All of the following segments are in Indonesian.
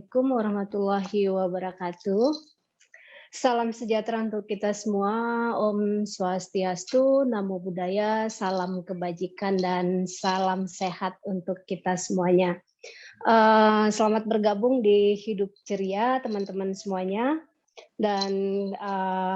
Assalamualaikum warahmatullahi wabarakatuh. Salam sejahtera untuk kita semua. Om Swastiastu, Namo Buddhaya, salam kebajikan dan salam sehat untuk kita semuanya. Selamat bergabung di Hidup Ceria, teman-teman semuanya. Dan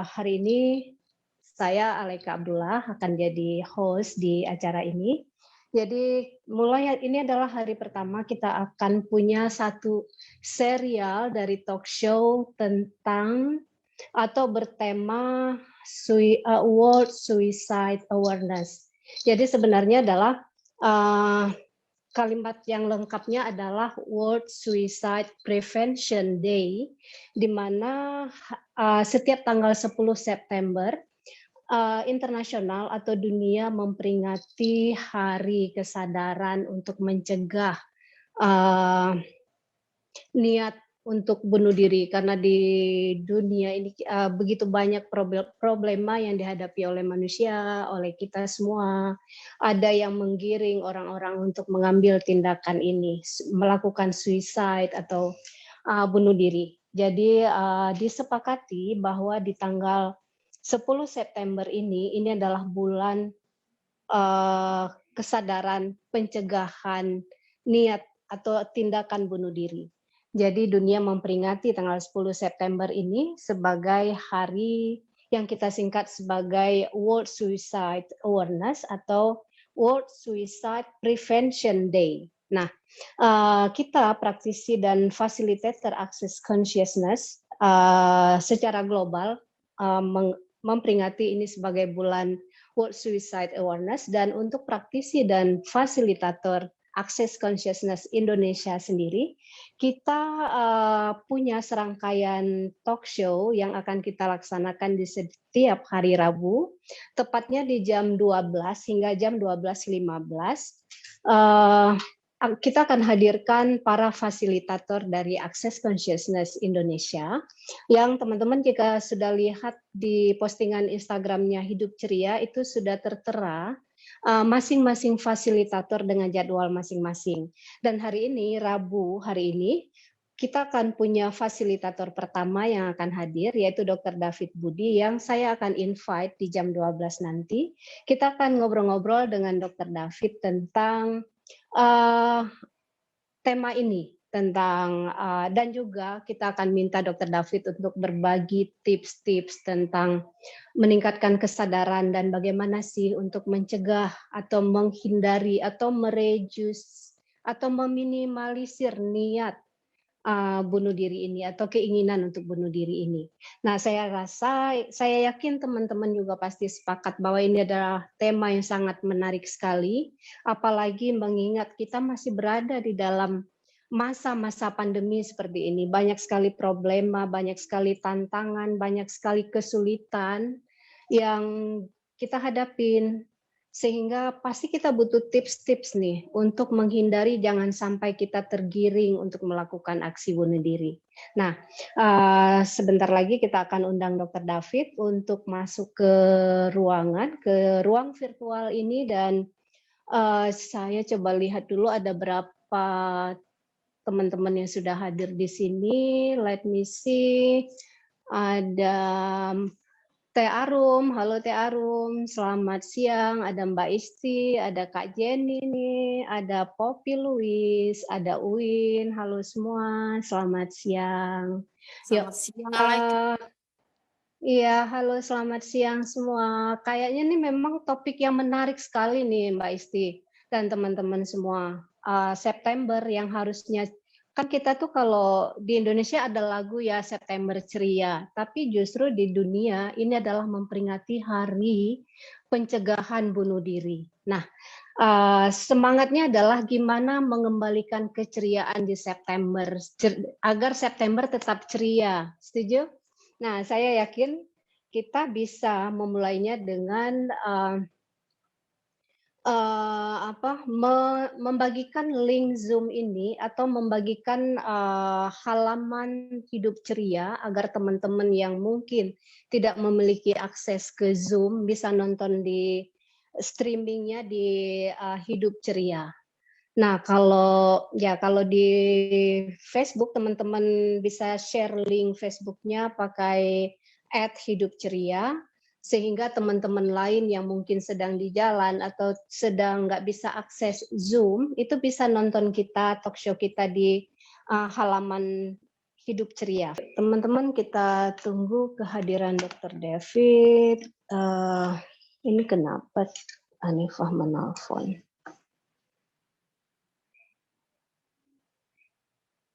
hari ini saya Aleka Abdullah akan jadi host di acara ini. Jadi mulai ini adalah hari pertama kita akan punya satu serial dari talk show tentang atau bertema World Suicide Awareness. Jadi sebenarnya adalah kalimat yang lengkapnya adalah World Suicide Prevention Day, di mana setiap tanggal 10 September internasional atau dunia memperingati hari kesadaran untuk mencegah niat untuk bunuh diri, karena di dunia ini begitu banyak problema yang dihadapi oleh manusia, oleh kita semua. Ada yang menggiring orang-orang untuk mengambil tindakan ini, melakukan suicide atau bunuh diri. Jadi disepakati bahwa di tanggal 10 September ini adalah bulan kesadaran pencegahan niat atau tindakan bunuh diri. Jadi dunia memperingati tanggal 10 September ini sebagai hari yang kita singkat sebagai World Suicide Awareness atau World Suicide Prevention Day. Nah, kita praktisi dan fasilitator Access Consciousness secara global memperingati ini sebagai bulan World Suicide Awareness, dan untuk praktisi dan fasilitator Access Consciousness Indonesia sendiri, kita punya serangkaian talk show yang akan kita laksanakan di setiap hari Rabu, tepatnya di jam 12 hingga jam 12.15. Kita akan hadirkan para fasilitator dari Access Consciousness Indonesia, yang teman-teman jika sudah lihat di postingan Instagramnya Hidup Ceria itu sudah tertera masing-masing fasilitator dengan jadwal masing-masing. Dan hari ini, Rabu hari ini, kita akan punya fasilitator pertama yang akan hadir, yaitu Dr. David Budi, yang saya akan invite di jam 12 nanti. Kita akan ngobrol-ngobrol dengan Dr. David tentang tema ini, tentang dan juga kita akan minta Dr. David untuk berbagi tips-tips tentang meningkatkan kesadaran dan bagaimana sih untuk mencegah atau menghindari atau mereduce atau meminimalisir niat bunuh diri ini atau keinginan untuk bunuh diri ini. Nah, saya yakin teman-teman juga pasti sepakat bahwa ini adalah tema yang sangat menarik sekali, apalagi mengingat kita masih berada di dalam masa-masa pandemi seperti ini. Banyak sekali problema, banyak sekali tantangan, banyak sekali kesulitan yang kita hadapin. Sehingga pasti kita butuh tips-tips nih untuk menghindari jangan sampai kita tergiring untuk melakukan aksi bunuh diri. Nah, sebentar lagi kita akan undang Dr. David untuk masuk ke ruang virtual ini, dan saya coba lihat dulu ada berapa teman-teman yang sudah hadir di sini. Let me see. Ada Teh Arum, halo Teh Arum, selamat siang. Ada Mbak Isti, ada Kak Jenny nih, ada Poppy Louis, ada Uin, halo semua, selamat siang. Selamat siang, Iya, halo selamat siang semua. Kayaknya nih memang topik yang menarik sekali nih Mbak Isti dan teman-teman semua. September yang harusnya, kan kita tuh kalau di Indonesia ada lagu ya September Ceria, tapi justru di dunia ini adalah memperingati hari pencegahan bunuh diri. Nah, semangatnya adalah gimana mengembalikan keceriaan di September agar September tetap ceria. Setuju? Nah, saya yakin kita bisa memulainya dengan membagikan link Zoom ini atau membagikan halaman Hidup Ceria agar teman-teman yang mungkin tidak memiliki akses ke Zoom bisa nonton di streamingnya di Hidup Ceria. Nah, kalau di Facebook teman-teman bisa share link Facebooknya pakai @hidupceria, sehingga teman-teman lain yang mungkin sedang di jalan atau sedang nggak bisa akses Zoom itu bisa nonton kita talk show kita di halaman Hidup Ceria. Teman-teman, kita tunggu kehadiran Dr. David. Ini kenapa Anifah menelpon?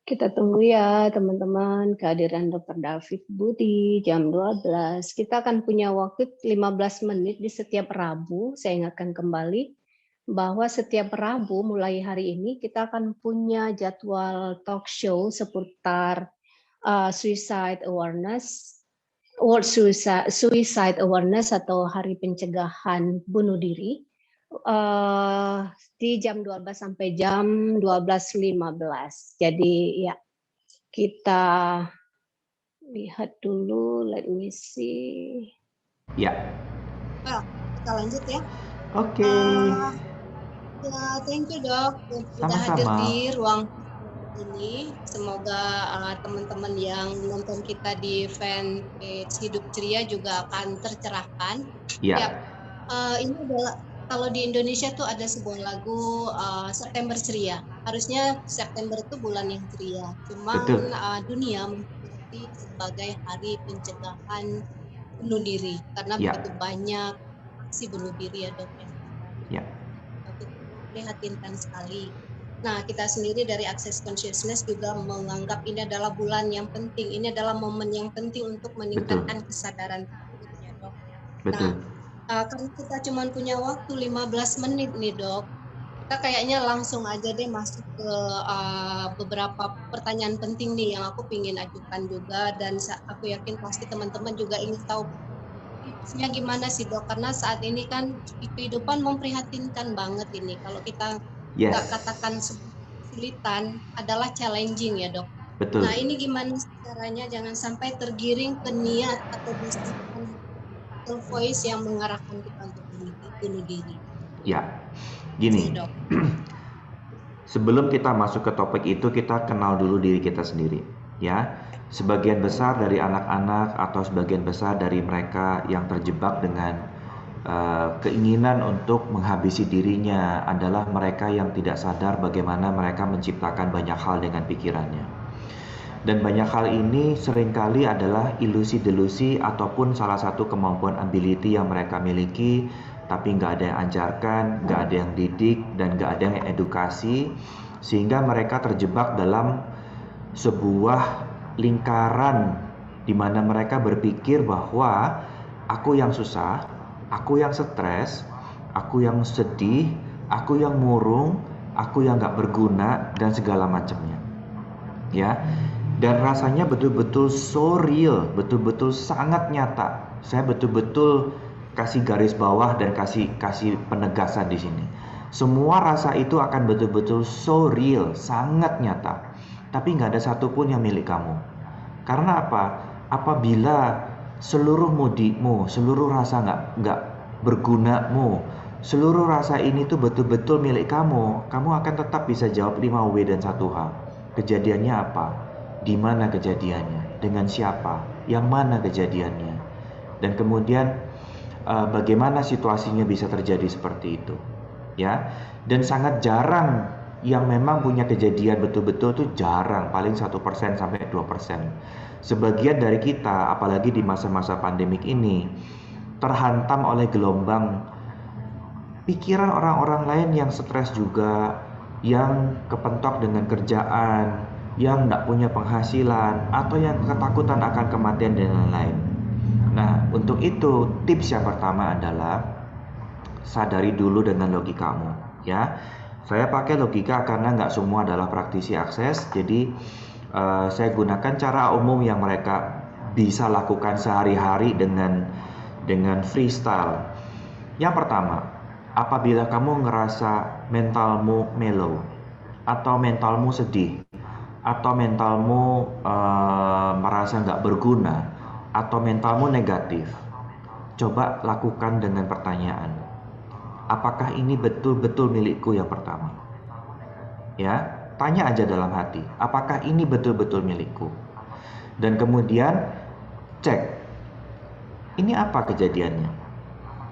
Kita tunggu ya teman-teman kehadiran Dr. David Budi jam 12. Kita akan punya waktu 15 menit di setiap Rabu. Saya ingatkan kembali bahwa setiap Rabu mulai hari ini kita akan punya jadwal talk show seputar suicide awareness, World Suicide Awareness atau Hari Pencegahan Bunuh Diri. Di jam 12 sampai jam 12.15. Jadi ya, kita lihat dulu, let me see. Ya. Kita lanjut ya. Oke. Ya, thank you dok sudah hadir di ruang ini. Semoga teman-teman yang nonton kita di fanpage Hidup Ceria juga akan tercerahkan. Ya. Ini adalah kalau di Indonesia tuh ada sebuah lagu September Ceria. Harusnya September itu bulan yang ceria. Cuma dunia menjadi sebagai hari pencegahan bunuh diri karena begitu banyak aksi bunuh diri ya dok ya. Prihatinkan sekali. Nah, kita sendiri dari Access Consciousness juga menganggap ini adalah bulan yang penting. Ini adalah momen yang penting untuk meningkatkan kesadaran ya dok. Betul. Karena kita cuma punya waktu 15 menit nih dok, kita kayaknya langsung aja deh masuk ke beberapa pertanyaan penting nih yang aku ingin ajukan juga, dan aku yakin pasti teman-teman juga ingin tahu tipsnya gimana sih dok, karena saat ini kan kehidupan memprihatinkan banget ini. Kalau kita nggak katakan kesulitan, adalah challenging ya dok. Betul. Nah ini gimana caranya jangan sampai tergiring ke niat atau bisikan voice yang mengarahkan kita untuk bunuh diri. Ya, gini. Sebelum kita masuk ke topik itu, kita kenal dulu diri kita sendiri, ya. Sebagian besar dari anak-anak atau sebagian besar dari mereka yang terjebak dengan keinginan untuk menghabisi dirinya adalah mereka yang tidak sadar bagaimana mereka menciptakan banyak hal dengan pikirannya. Dan banyak hal ini seringkali adalah ilusi-delusi ataupun salah satu kemampuan ability yang mereka miliki, tapi nggak ada yang ajarkan, nggak ada yang didik, dan nggak ada yang edukasi, sehingga mereka terjebak dalam sebuah lingkaran di mana mereka berpikir bahwa aku yang susah, aku yang stres, aku yang sedih, aku yang murung, aku yang nggak berguna, dan segala macamnya. Ya. Dan rasanya betul-betul so real, betul-betul sangat nyata. Saya betul-betul kasih garis bawah dan kasih penegasan di sini. Semua rasa itu akan betul-betul so real, sangat nyata. Tapi nggak ada satupun yang milik kamu. Karena apa? Apabila seluruh mudimu, seluruh rasa nggak bergunamu, seluruh rasa ini tuh betul-betul milik kamu, kamu akan tetap bisa jawab 5W dan 1H. Kejadiannya apa? Di mana kejadiannya, dengan siapa, yang mana kejadiannya, dan kemudian bagaimana situasinya bisa terjadi seperti itu, ya. Dan sangat jarang yang memang punya kejadian betul-betul tuh jarang, paling 1% sampai 2%. Sebagian dari kita, apalagi di masa-masa pandemik ini, terhantam oleh gelombang pikiran orang-orang lain yang stres juga, yang kepentok dengan kerjaan, yang tidak punya penghasilan, atau yang ketakutan akan kematian dan lain-lain. Nah, untuk itu tips yang pertama adalah sadari dulu dengan logikamu, ya. Saya pakai logika karena nggak semua adalah praktisi akses, jadi saya gunakan cara umum yang mereka bisa lakukan sehari-hari dengan freestyle. Yang pertama, apabila kamu ngerasa mentalmu mellow atau mentalmu sedih, atau mentalmu merasa nggak berguna, atau mentalmu negatif, coba lakukan dengan pertanyaan, apakah ini betul-betul milikku? Yang pertama, Ya, tanya aja dalam hati, apakah ini betul-betul milikku? Dan kemudian cek, ini apa kejadiannya?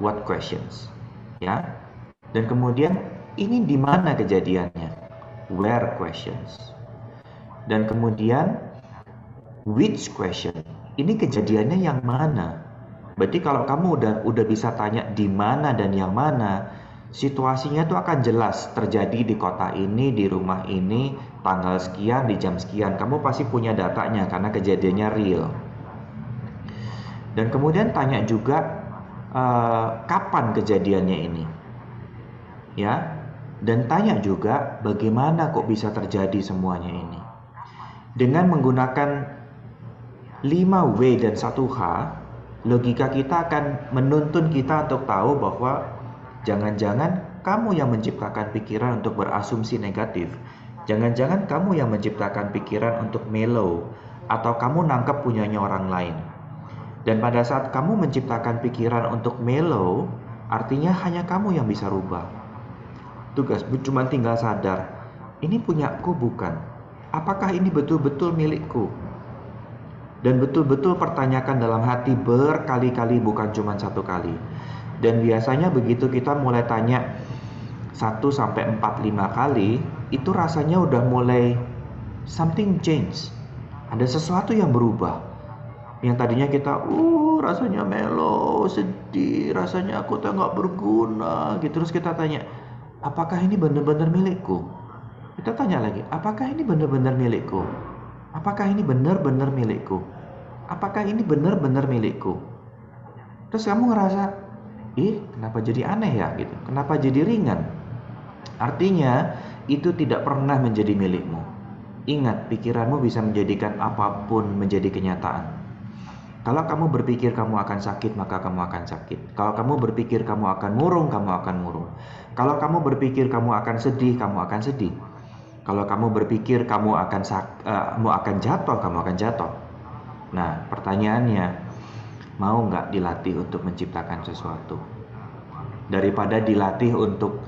What questions? Ya. Dan kemudian ini di mana kejadiannya? Where questions? Dan kemudian which question? Ini kejadiannya yang mana? Berarti kalau kamu udah bisa tanya di mana dan yang mana, situasinya tuh akan jelas terjadi di kota ini, di rumah ini, tanggal sekian, di jam sekian. Kamu pasti punya datanya karena kejadiannya real. Dan kemudian tanya juga kapan kejadiannya ini, ya. Dan tanya juga bagaimana kok bisa terjadi semuanya ini. Dengan menggunakan 5W dan 1H, logika kita akan menuntun kita untuk tahu bahwa jangan-jangan kamu yang menciptakan pikiran untuk berasumsi negatif. Jangan-jangan kamu yang menciptakan pikiran untuk mellow, atau kamu nangkep punyanya orang lain. Dan pada saat kamu menciptakan pikiran untuk mellow, artinya hanya kamu yang bisa rubah. Tugas cuma tinggal sadar, ini punyaku bukan? Apakah ini betul-betul milikku? Dan betul-betul pertanyakan dalam hati berkali-kali, bukan cuma satu kali. Dan biasanya begitu kita mulai tanya 1 sampai 4, 5 kali, itu rasanya udah mulai something change. Ada sesuatu yang berubah. Yang tadinya kita rasanya melo, sedih, rasanya aku tak nggak berguna gitu. Terus kita tanya, apakah ini benar-benar milikku? Kita tanya lagi, apakah ini benar-benar milikku? Apakah ini benar-benar milikku? Apakah ini benar-benar milikku? Terus kamu ngerasa, kenapa jadi aneh ya gitu? Kenapa jadi ringan? Artinya itu tidak pernah menjadi milikmu. Ingat, pikiranmu bisa menjadikan apapun menjadi kenyataan. Kalau kamu berpikir kamu akan sakit, maka kamu akan sakit. Kalau kamu berpikir kamu akan murung, kamu akan murung. Kalau kamu berpikir kamu akan sedih, kamu akan sedih. Kalau kamu berpikir kamu akan jatuh, kamu akan jatuh. Nah, pertanyaannya, mau nggak dilatih untuk menciptakan sesuatu? Daripada dilatih untuk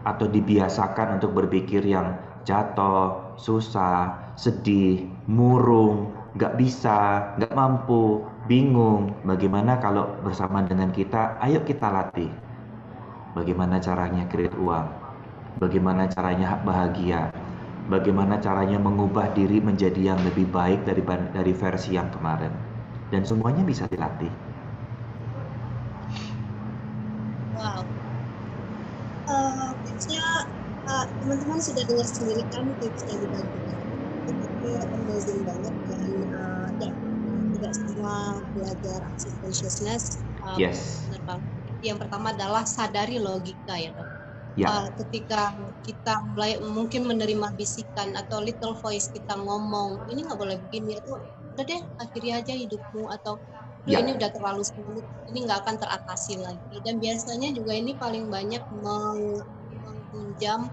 atau dibiasakan untuk berpikir yang jatuh, susah, sedih, murung, nggak bisa, nggak mampu, bingung. Bagaimana kalau bersama dengan kita, ayo kita latih. Bagaimana caranya create uang? Bagaimana caranya bahagia? Bagaimana caranya mengubah diri menjadi yang lebih baik dari versi yang kemarin. Dan semuanya bisa dilatih. Wow. Tipsnya teman-teman sudah dengar sendiri kan tips yang dibagikan. Itu amazing banget dan tidak semua belajar active consciousness. Yes. Yang pertama adalah sadari logika ya dok. Ya. Ketika kita mulai mungkin menerima bisikan atau little voice kita ngomong, ini nggak boleh begini, atau udah deh akhiri aja hidupmu, atau ini udah terlalu sulit, ini nggak akan teratasi lagi. Dan biasanya juga ini paling banyak menghujam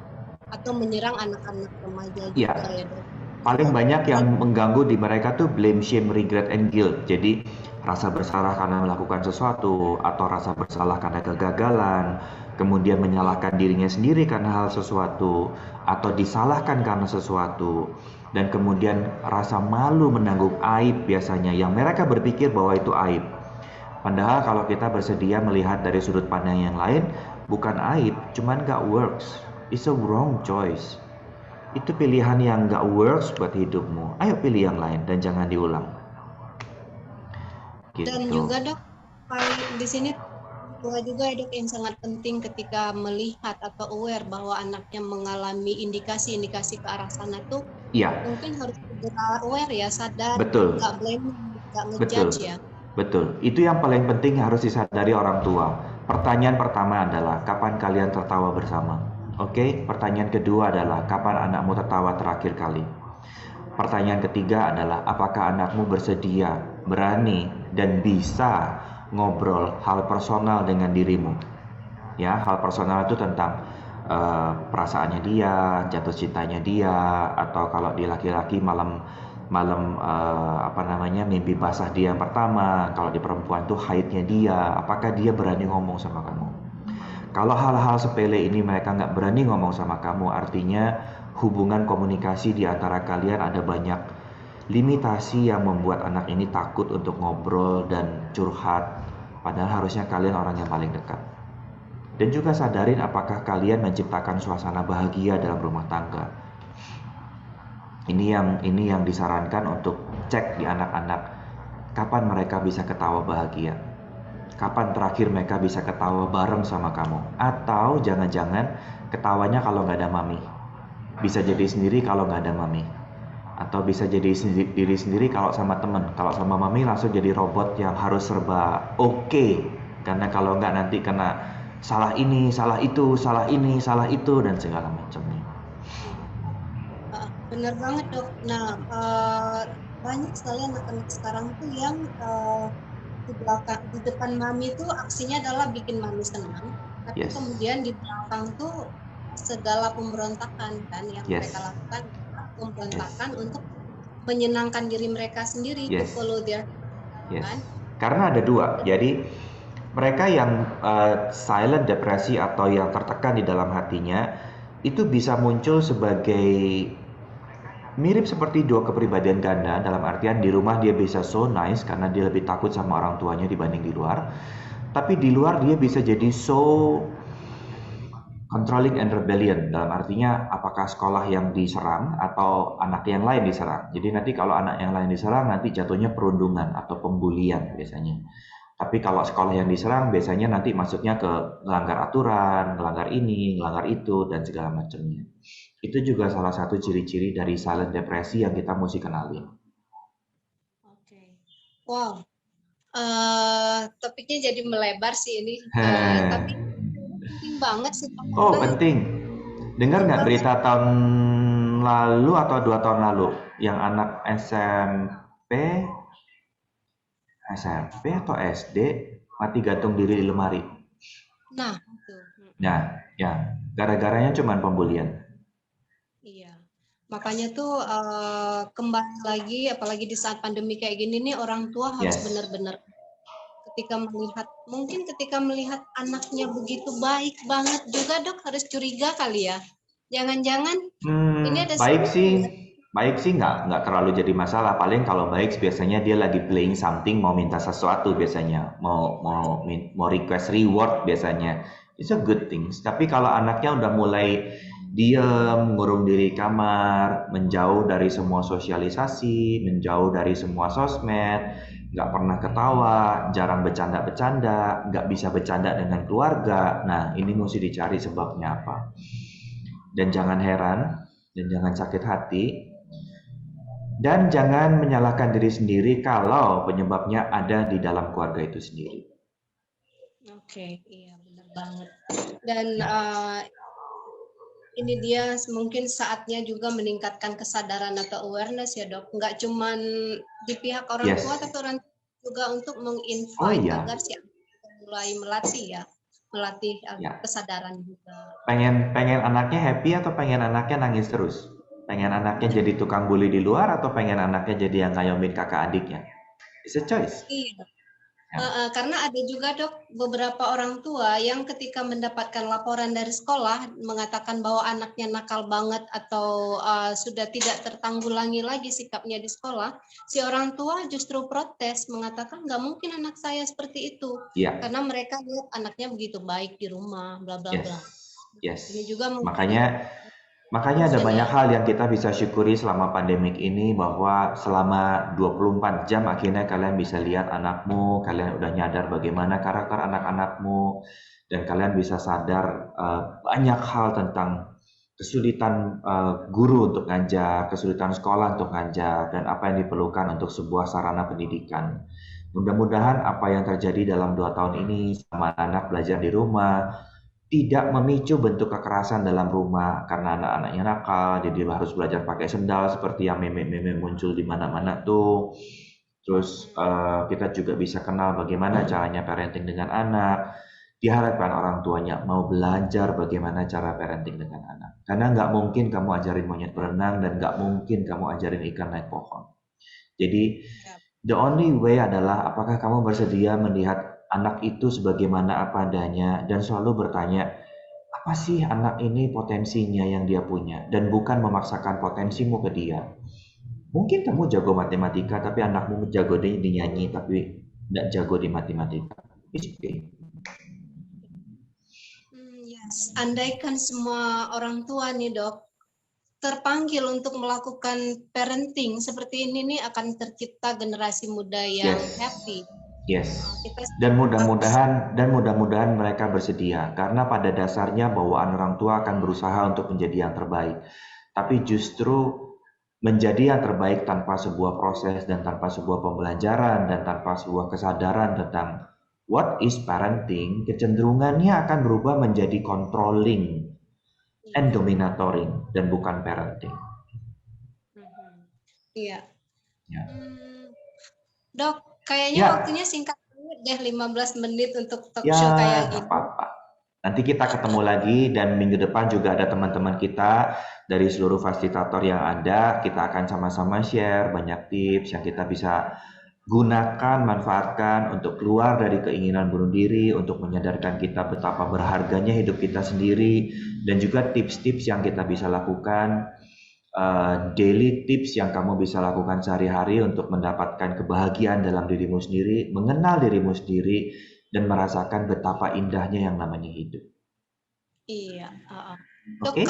atau menyerang anak-anak remaja juga ya dok. Paling banyak yang mengganggu di mereka tuh blame, shame, regret, and guilt. Jadi rasa bersalah karena melakukan sesuatu, atau rasa bersalah karena kegagalan, kemudian menyalahkan dirinya sendiri karena hal sesuatu, atau disalahkan karena sesuatu, dan kemudian rasa malu menanggung aib biasanya, yang mereka berpikir bahwa itu aib. Padahal kalau kita bersedia melihat dari sudut pandang yang lain, bukan aib, cuman gak works. It's a wrong choice. Itu pilihan yang gak works buat hidupmu. Ayo pilih yang lain dan jangan diulang. Gitu. Dan juga dok, di sini juga ya dok, yang sangat penting ketika melihat atau aware bahwa anaknya mengalami indikasi-indikasi ke arah sana tuh, mungkin harus segera aware ya, sadar, nggak blame, nggak ngejudge ya. Betul, itu yang paling penting harus disadari orang tua. Pertanyaan pertama adalah, kapan kalian tertawa bersama? Oke, pertanyaan kedua adalah, kapan anakmu tertawa terakhir kali? Pertanyaan ketiga adalah, apakah anakmu bersedia, berani, dan bisa ngobrol hal personal dengan dirimu? Ya, hal personal itu tentang perasaannya dia, jatuh cintanya dia, atau kalau di laki-laki malam mimpi basah dia yang pertama. Kalau di perempuan tuh haidnya dia. Apakah dia berani ngomong sama kamu? Kalau hal-hal sepele ini mereka nggak berani ngomong sama kamu, artinya hubungan komunikasi di antara kalian ada banyak limitasi yang membuat anak ini takut untuk ngobrol dan curhat, padahal harusnya kalian orang yang paling dekat. Dan juga sadarin apakah kalian menciptakan suasana bahagia dalam rumah tangga. Ini yang disarankan untuk cek di anak-anak, kapan mereka bisa ketawa bahagia. Kapan terakhir mereka bisa ketawa bareng sama kamu? Atau jangan-jangan ketawanya kalau nggak ada mami. Bisa jadi sendiri kalau nggak ada mami. Atau bisa jadi diri sendiri kalau sama temen. Kalau sama mami langsung jadi robot yang harus serba oke. Karena kalau nggak nanti kena salah ini, salah itu, salah ini, salah itu, dan segala macamnya. Benar banget dok. Nah, banyak sekali anak-anak sekarang tuh yang di depan mami tuh aksinya adalah bikin mami senang, tapi kemudian di belakang tuh segala pemberontakan kan yang mereka lakukan, pemberontakan untuk menyenangkan diri mereka sendiri, to follow their kan? Karena ada dua, jadi mereka yang silent depresi atau yang tertekan di dalam hatinya itu bisa muncul sebagai mirip seperti dua kepribadian ganda, dalam artian di rumah dia bisa so nice karena dia lebih takut sama orang tuanya dibanding di luar. Tapi di luar dia bisa jadi so controlling and rebellion, dalam artinya apakah sekolah yang diserang atau anak yang lain diserang. Jadi nanti kalau anak yang lain diserang nanti jatuhnya perundungan atau pembulian biasanya. Tapi kalau sekolah yang diserang biasanya nanti masuknya ke melanggar aturan, melanggar ini, melanggar itu, dan segala macamnya. Itu juga salah satu ciri-ciri dari silent depresi yang kita mesti kenali. Oke. Wow. Topiknya jadi melebar sih ini. Tapi penting banget sih. Penting. Dengar nggak berita tahun lalu atau 2 tahun lalu yang anak SMP atau SD mati gantung diri di lemari? Nah, itu. Nah, ya, gara-garanya cuma pembulian. Iya, makanya tuh kembali lagi, apalagi di saat pandemi kayak gini nih, orang tua harus benar-benar ketika melihat anaknya begitu baik banget juga dok, harus curiga kali ya. Jangan-jangan ini ada baik sih nggak terlalu jadi masalah. Paling kalau baik biasanya dia lagi playing something, mau minta sesuatu biasanya, mau request reward biasanya. It's a good thing. Tapi kalau anaknya udah mulai diam, ngurung diri kamar, menjauh dari semua sosialisasi, menjauh dari semua sosmed, nggak pernah ketawa, jarang bercanda-bercanda, nggak bisa bercanda dengan keluarga. Nah, ini mesti dicari sebabnya apa. Dan jangan heran, dan jangan sakit hati, dan jangan menyalahkan diri sendiri kalau penyebabnya ada di dalam keluarga itu sendiri. Oke, iya benar banget. Dan ini dia mungkin saatnya juga meningkatkan kesadaran atau awareness ya dok. Nggak cuma di pihak orang tua, tapi orang tua juga untuk menginvite agar si anak mulai melatih kesadaran juga. Pengen anaknya happy atau pengen anaknya nangis terus? Pengen anaknya jadi tukang bully di luar atau pengen anaknya jadi yang ngayomin kakak adiknya? It's a choice. Iya. Karena ada juga dok beberapa orang tua yang ketika mendapatkan laporan dari sekolah mengatakan bahwa anaknya nakal banget atau sudah tidak tertanggulangi lagi sikapnya di sekolah, si orang tua justru protes mengatakan nggak mungkin anak saya seperti itu, karena mereka lihat anaknya begitu baik di rumah, bla bla bla. Ini juga makanya ada banyak hal yang kita bisa syukuri selama pandemik ini, bahwa selama 24 jam akhirnya kalian bisa lihat anakmu, kalian udah nyadar bagaimana karakter anak-anakmu, dan kalian bisa sadar banyak hal tentang kesulitan guru untuk ngajar, kesulitan sekolah untuk ngajar, dan apa yang diperlukan untuk sebuah sarana pendidikan. Mudah-mudahan apa yang terjadi dalam 2 tahun ini sama anak belajar di rumah tidak memicu bentuk kekerasan dalam rumah karena anak-anaknya nakal, jadi harus belajar pakai sendal seperti yang meme-meme muncul di mana-mana tuh. Terus kita juga bisa kenal bagaimana caranya parenting dengan anak. Diharapkan orang tuanya mau belajar bagaimana cara parenting dengan anak. Karena nggak mungkin kamu ajarin monyet berenang dan nggak mungkin kamu ajarin ikan naik pohon. Jadi the only way adalah apakah kamu bersedia melihat anak itu sebagaimana apa adanya dan selalu bertanya, apa apa sih anak ini potensinya yang dia punya, dan bukan memaksakan potensimu ke dia. Mungkin kamu jago matematika tapi anakmu jago di nyanyi tapi tidak jago di matematika. It's okay. Yes. Andaikan semua orang tua nih dok terpanggil untuk melakukan parenting seperti ini nih, akan tercipta generasi muda yang happy. Yes. Dan mudah-mudahan mereka bersedia, karena pada dasarnya bawaan orang tua akan berusaha untuk menjadi yang terbaik. Tapi justru menjadi yang terbaik tanpa sebuah proses dan tanpa sebuah pembelajaran dan tanpa sebuah kesadaran tentang what is parenting, kecenderungannya akan berubah menjadi controlling and dominatoring dan bukan parenting. Iya. Dok, kayaknya waktunya singkat banget deh, 15 menit untuk talk show kayak gini. Apa-apa. Nanti kita ketemu lagi, dan minggu depan juga ada teman-teman kita dari seluruh fasilitator yang ada. Kita akan sama-sama share banyak tips yang kita bisa gunakan, manfaatkan untuk keluar dari keinginan bunuh diri, untuk menyadarkan kita betapa berharganya hidup kita sendiri, dan juga tips-tips yang kita bisa lakukan, daily tips yang kamu bisa lakukan sehari-hari untuk mendapatkan kebahagiaan dalam dirimu sendiri, mengenal dirimu sendiri, dan merasakan betapa indahnya yang namanya hidup. Iya. Dok,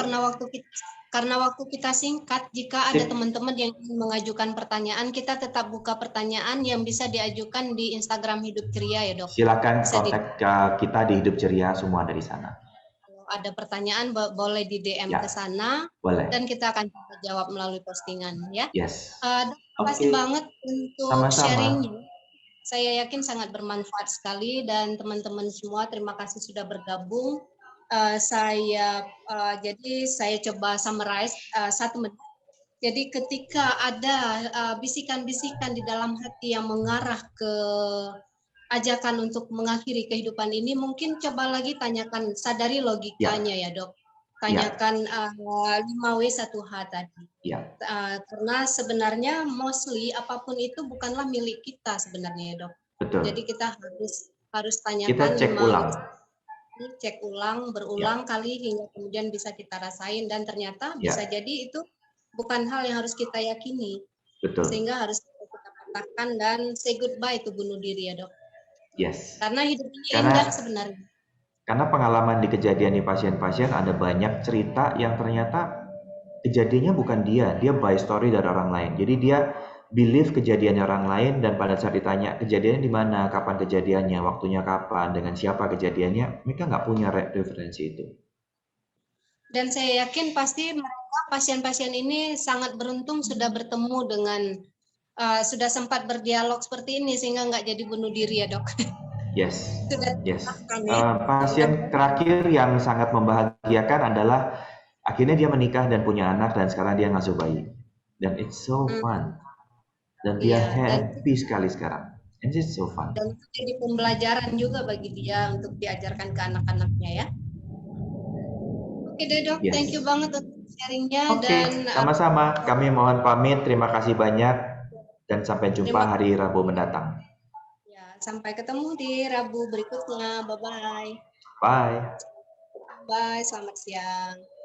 karena waktu kita singkat, jika ada teman-teman yang ingin mengajukan pertanyaan, kita tetap buka pertanyaan yang bisa diajukan di Instagram Hidup Ceria ya dok. Silakan kontak kita di Hidup Ceria, semua dari sana. Kalau ada pertanyaan boleh di DM ke sana, dan kita akan jawab melalui postingan ya. Yes. Terima kasih banget untuk sharingnya. Saya yakin sangat bermanfaat sekali, dan teman-teman semua terima kasih sudah bergabung. Jadi saya coba summarize 1 menit. Jadi ketika ada bisikan-bisikan di dalam hati yang mengarah ke ajakan untuk mengakhiri kehidupan ini, mungkin coba lagi tanyakan, sadari logikanya ya dok. Tanyakan 5W1H tadi. Karena sebenarnya mostly apapun itu bukanlah milik kita sebenarnya ya dok. Betul. Jadi kita harus tanyakan, kita cek ulang, berulang kali hingga kemudian bisa kita rasain, dan ternyata bisa jadi itu bukan hal yang harus kita yakini. Betul. Sehingga harus kita patahkan dan say goodbye to bunuh diri ya dok. Yes. Karena hidup ini indah sebenarnya. Karena pengalaman di kejadian di pasien-pasien ada banyak cerita yang ternyata kejadiannya bukan dia by story dari orang lain. Jadi dia believe kejadiannya orang lain, dan pada saat ditanya kejadiannya di mana, kapan kejadiannya, waktunya kapan, dengan siapa kejadiannya, mereka nggak punya referensi itu. Dan saya yakin pasti mereka pasien-pasien ini sangat beruntung sudah bertemu dengan, sudah sempat berdialog seperti ini sehingga nggak jadi bunuh diri ya dok. Yes. Pasien terakhir yang sangat membahagiakan adalah akhirnya dia menikah dan punya anak, dan sekarang dia ngasuh bayi, dan it's so fun, dan dia happy sekali sekarang, and it's so fun. Dan itu jadi pembelajaran juga bagi dia untuk diajarkan ke anak-anaknya ya. Oke deh dok, thank you banget untuk sharingnya. Dan sama-sama, kami mohon pamit, terima kasih banyak, dan sampai jumpa hari Rabu mendatang. Sampai ketemu di Rabu berikutnya. Bye-bye. Bye. Bye, selamat siang.